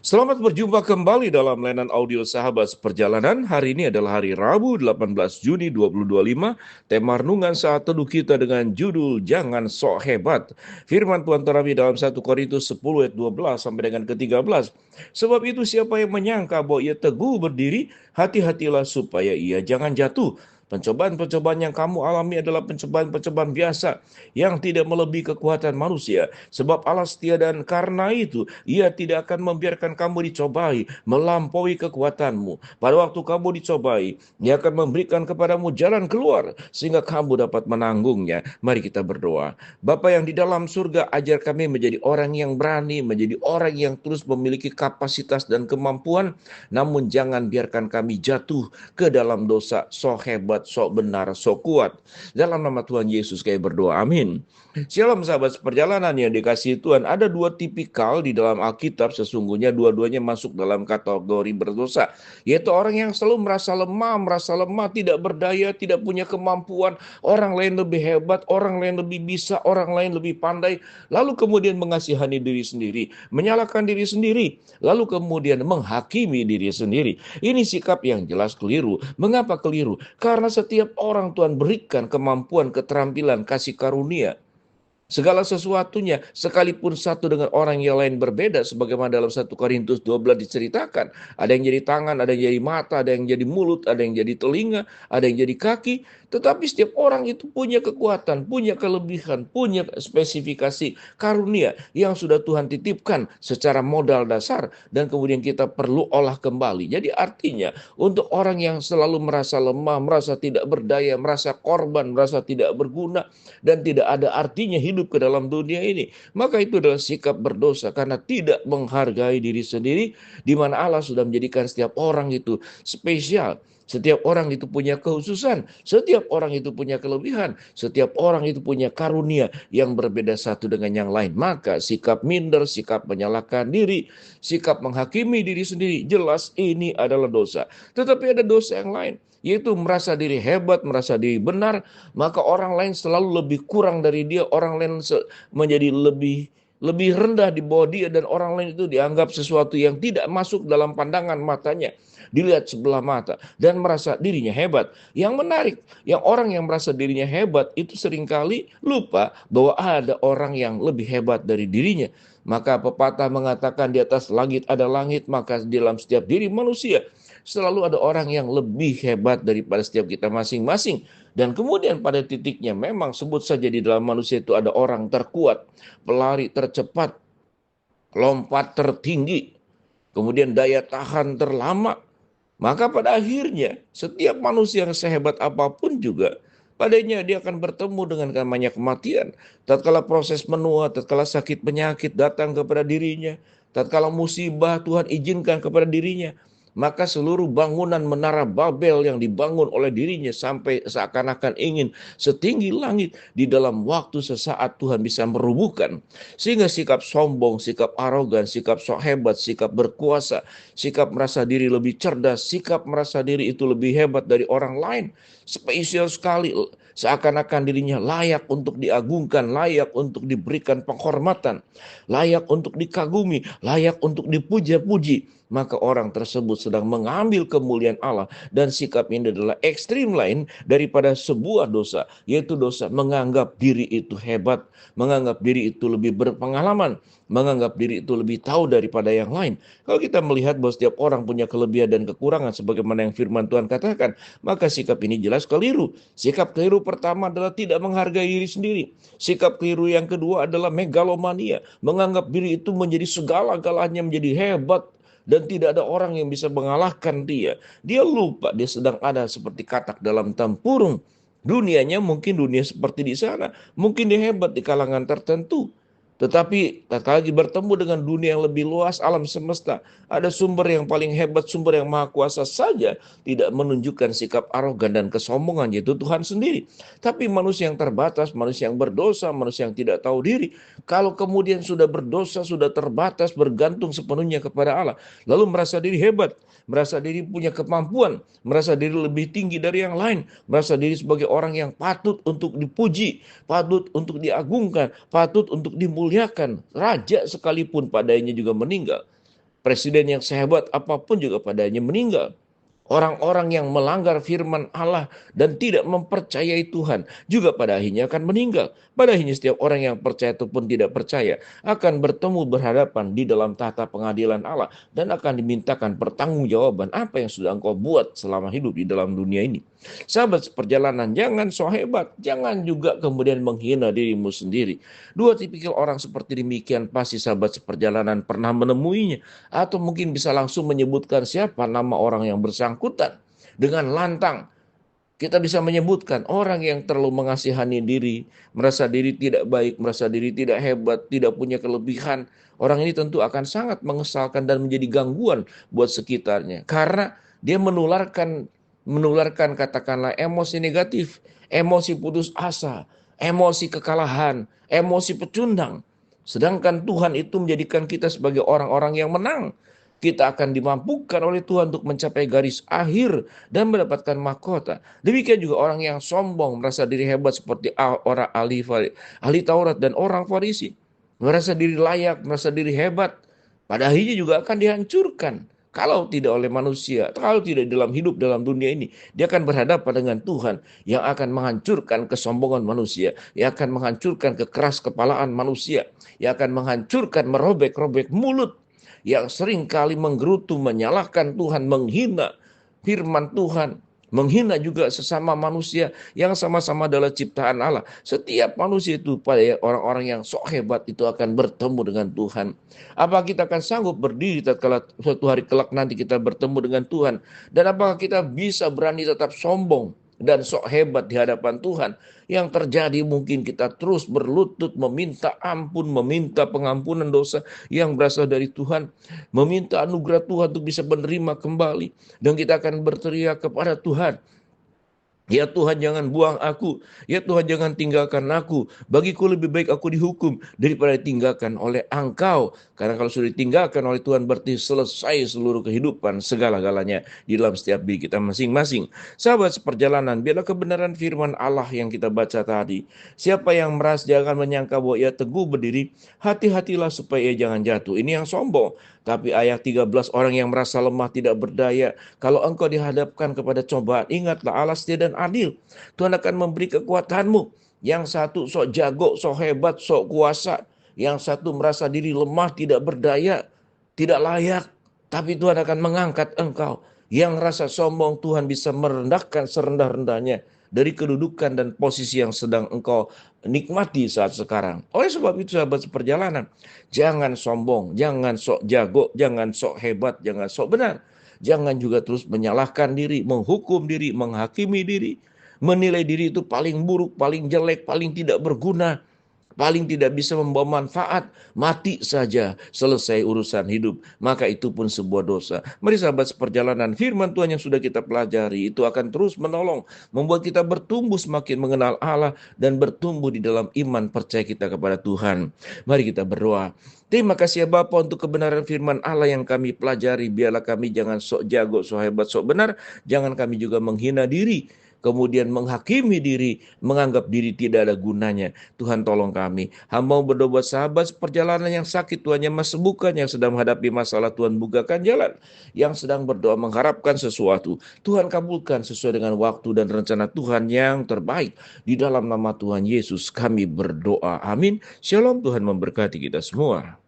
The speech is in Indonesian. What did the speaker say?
Selamat berjumpa kembali dalam layanan audio Sahabat Seperjalanan. Hari ini adalah hari Rabu 18 Juni 2025. Tema renungan saat teduh kita dengan judul Jangan Sok Hebat. Firman Tuhan terambil dalam 1 Korintus 10 ayat 12 sampai dengan ke-13. Sebab itu siapa yang menyangka bahwa ia teguh berdiri, hati-hatilah supaya ia jangan jatuh. Pencobaan-pencobaan yang kamu alami adalah pencobaan-pencobaan biasa yang tidak melebihi kekuatan manusia. Sebab Allah setia dan karena itu ia tidak akan membiarkan kamu dicobai melampaui kekuatanmu. Pada waktu kamu dicobai, Ia akan memberikan kepadamu jalan keluar sehingga kamu dapat menanggungnya. Mari kita berdoa. Bapa yang di dalam surga, ajar kami menjadi orang yang berani, menjadi orang yang terus memiliki kapasitas dan kemampuan, namun jangan biarkan kami jatuh ke dalam dosa. Sok hebat, sok benar, sok kuat. Dalam nama Tuhan Yesus kami berdoa. Amin. Shalom sahabat seperjalanan yang dikasihi Tuhan. Ada dua tipikal di dalam Alkitab, sesungguhnya dua-duanya masuk dalam kategori berdosa. Yaitu orang yang selalu merasa lemah, tidak berdaya, tidak punya kemampuan. Orang lain lebih hebat, orang lain lebih bisa, orang lain lebih pandai. Lalu kemudian mengasihani diri sendiri, menyalahkan diri sendiri. Lalu kemudian menghakimi diri sendiri. Ini sikap yang jelas keliru. Mengapa keliru? Karena setiap orang Tuhan berikan kemampuan, keterampilan, kasih karunia. Segala sesuatunya, sekalipun satu dengan orang yang lain berbeda, sebagaimana dalam 1 Korintus 12 diceritakan. Ada yang jadi tangan, ada yang jadi mata, ada yang jadi mulut, ada yang jadi telinga, ada yang jadi kaki. Tetapi setiap orang itu punya kekuatan, punya kelebihan, punya spesifikasi karunia yang sudah Tuhan titipkan secara modal dasar dan kemudian kita perlu olah kembali. Jadi artinya untuk orang yang selalu merasa lemah, merasa tidak berdaya, merasa korban, merasa tidak berguna dan tidak ada artinya hidup ke dalam dunia ini, maka itu adalah sikap berdosa karena tidak menghargai diri sendiri, di mana Allah sudah menjadikan setiap orang itu spesial. Setiap orang itu punya kekhususan, setiap orang itu punya kelebihan, setiap orang itu punya karunia yang berbeda satu dengan yang lain. Maka sikap minder, sikap menyalahkan diri, sikap menghakimi diri sendiri, jelas ini adalah dosa. Tetapi ada dosa yang lain, yaitu merasa diri hebat, merasa diri benar, maka orang lain selalu lebih kurang dari dia, orang lain menjadi lebih rendah di bawah dia, dan orang lain itu dianggap sesuatu yang tidak masuk dalam pandangan matanya, dilihat sebelah mata dan merasa dirinya hebat. Yang menarik, yang orang yang merasa dirinya hebat itu seringkali lupa bahwa ada orang yang lebih hebat dari dirinya. Maka pepatah mengatakan di atas langit ada langit, maka di dalam setiap diri manusia selalu ada orang yang lebih hebat daripada setiap kita masing-masing. Dan kemudian pada titiknya memang sebut saja di dalam manusia itu ada orang terkuat, pelari tercepat, lompat tertinggi, kemudian daya tahan terlama. Maka pada akhirnya setiap manusia yang sehebat apapun juga, padanya dia akan bertemu dengan namanya kematian. Tatkala proses menua, tatkala sakit penyakit datang kepada dirinya, tatkala musibah Tuhan izinkan kepada dirinya, maka seluruh bangunan menara Babel yang dibangun oleh dirinya sampai seakan-akan ingin setinggi langit, di dalam waktu sesaat Tuhan bisa merubuhkan. Sehingga sikap sombong, sikap arogan, sikap sok hebat, sikap berkuasa, sikap merasa diri lebih cerdas, sikap merasa diri itu lebih hebat dari orang lain, spesial sekali, seakan-akan dirinya layak untuk diagungkan, layak untuk diberikan penghormatan, layak untuk dikagumi, layak untuk dipuja-puji. Maka orang tersebut sedang mengambil kemuliaan Allah. Dan sikap ini adalah ekstrim lain daripada sebuah dosa, yaitu dosa menganggap diri itu hebat, menganggap diri itu lebih berpengalaman, menganggap diri itu lebih tahu daripada yang lain. Kalau kita melihat bahwa setiap orang punya kelebihan dan kekurangan sebagaimana yang firman Tuhan katakan, maka sikap ini jelas keliru. Sikap keliru pertama adalah tidak menghargai diri sendiri. Sikap keliru yang kedua adalah megalomania, menganggap diri itu menjadi segala-galanya, menjadi hebat, dan tidak ada orang yang bisa mengalahkan dia. Dia lupa dia sedang ada seperti katak dalam tempurung. Dunianya mungkin dunia seperti di sana, mungkin dia hebat di kalangan tertentu. Tetapi tak lagi bertemu dengan dunia yang lebih luas, alam semesta, ada sumber yang paling hebat, sumber yang maha kuasa saja tidak menunjukkan sikap arogan dan kesombongan, yaitu Tuhan sendiri. Tapi manusia yang terbatas, manusia yang berdosa, manusia yang tidak tahu diri, kalau kemudian sudah berdosa, sudah terbatas, bergantung sepenuhnya kepada Allah, lalu merasa diri hebat, merasa diri punya kemampuan, merasa diri lebih tinggi dari yang lain, merasa diri sebagai orang yang patut untuk dipuji, patut untuk diagungkan, patut untuk dimuliakan, raja sekalipun padanya juga meninggal. Presiden yang sehebat apapun juga padanya meninggal. Orang-orang yang melanggar firman Allah dan tidak mempercayai Tuhan juga pada akhirnya akan meninggal. Pada akhirnya setiap orang yang percaya ataupun tidak percaya akan bertemu berhadapan di dalam tahta pengadilan Allah dan akan dimintakan pertanggungjawaban apa yang sudah engkau buat selama hidup di dalam dunia ini. Sahabat seperjalanan, jangan so hebat, jangan juga kemudian menghina dirimu sendiri. Dua tipikal orang seperti demikian pasti sahabat seperjalanan pernah menemuinya, atau mungkin bisa langsung menyebutkan siapa nama orang yang bersangkutan dengan lantang. Kita bisa menyebutkan orang yang terlalu mengasihani diri, merasa diri tidak baik, merasa diri tidak hebat, tidak punya kelebihan. Orang ini tentu akan sangat mengesalkan dan menjadi gangguan buat sekitarnya. Karena dia menularkan katakanlah emosi negatif, emosi putus asa, emosi kekalahan, emosi pecundang. Sedangkan Tuhan itu menjadikan kita sebagai orang-orang yang menang. Kita akan dimampukan oleh Tuhan untuk mencapai garis akhir dan mendapatkan mahkota. Demikian juga orang yang sombong, merasa diri hebat seperti orang ahli Taurat dan orang Farisi. Merasa diri layak, merasa diri hebat. Pada akhirnya juga akan dihancurkan. Kalau tidak oleh manusia, kalau tidak dalam hidup dalam dunia ini, dia akan berhadapan dengan Tuhan yang akan menghancurkan kesombongan manusia, yang akan menghancurkan kekeras kepalaan manusia, yang akan menghancurkan merobek-robek mulut yang sering kali menggerutu, menyalahkan Tuhan, menghina firman Tuhan, menghina juga sesama manusia yang sama-sama adalah ciptaan Allah. Setiap manusia itu pada orang-orang yang sok hebat itu akan bertemu dengan Tuhan. Apa kita akan sanggup berdiri tatkala suatu hari kelak nanti kita bertemu dengan Tuhan? Dan apakah kita bisa berani tetap sombong dan sok hebat di hadapan Tuhan? Yang terjadi mungkin kita terus berlutut meminta ampun, meminta pengampunan dosa yang berasal dari Tuhan, meminta anugerah Tuhan untuk bisa menerima kembali, dan kita akan berteriak kepada Tuhan, ya Tuhan jangan buang aku, ya Tuhan jangan tinggalkan aku, bagiku lebih baik aku dihukum daripada ditinggalkan oleh Engkau. Karena kalau sudah ditinggalkan oleh Tuhan berarti selesai seluruh kehidupan segala-galanya di dalam setiap diri kita masing-masing. Sahabat seperjalanan, biarlah kebenaran firman Allah yang kita baca tadi. Siapa yang merasa jangan menyangka bahwa ia teguh berdiri, hati-hatilah supaya ia jangan jatuh. Ini yang sombong. Tapi ayat 13, orang yang merasa lemah tidak berdaya, kalau engkau dihadapkan kepada cobaan, ingatlah Allah setia dan adil. Tuhan akan memberi kekuatanmu. Yang satu sok jago, sok hebat, sok kuasa. Yang satu merasa diri lemah, tidak berdaya, tidak layak. Tapi Tuhan akan mengangkat engkau. Yang rasa sombong, Tuhan bisa merendahkan serendah-rendahnya dari kedudukan dan posisi yang sedang engkau nikmati saat sekarang. Oleh sebab itu sahabat seperjalanan, jangan sombong, jangan sok jago, jangan sok hebat, jangan sok benar. Jangan juga terus menyalahkan diri, menghukum diri, menghakimi diri, menilai diri itu paling buruk, paling jelek, paling tidak berguna, paling tidak bisa membawa manfaat, mati saja, selesai urusan hidup, maka itu pun sebuah dosa. Mari sahabat seperjalanan, firman Tuhan yang sudah kita pelajari itu akan terus menolong, membuat kita bertumbuh semakin mengenal Allah dan bertumbuh di dalam iman percaya kita kepada Tuhan. Mari kita berdoa. Terima kasih ya Bapa untuk kebenaran firman Allah yang kami pelajari. Biarlah kami jangan sok jago, sok hebat, sok benar. Jangan kami juga menghina diri, kemudian menghakimi diri, menganggap diri tidak ada gunanya. Tuhan tolong kami. Hamba berdoa buat sahabat perjalanan yang sakit, Tuhan yang sembuhkan, yang sedang menghadapi masalah, Tuhan bukakan jalan. Yang sedang berdoa mengharapkan sesuatu, Tuhan kabulkan sesuai dengan waktu dan rencana Tuhan yang terbaik. Di dalam nama Tuhan Yesus kami berdoa. Amin. Shalom, Tuhan memberkati kita semua.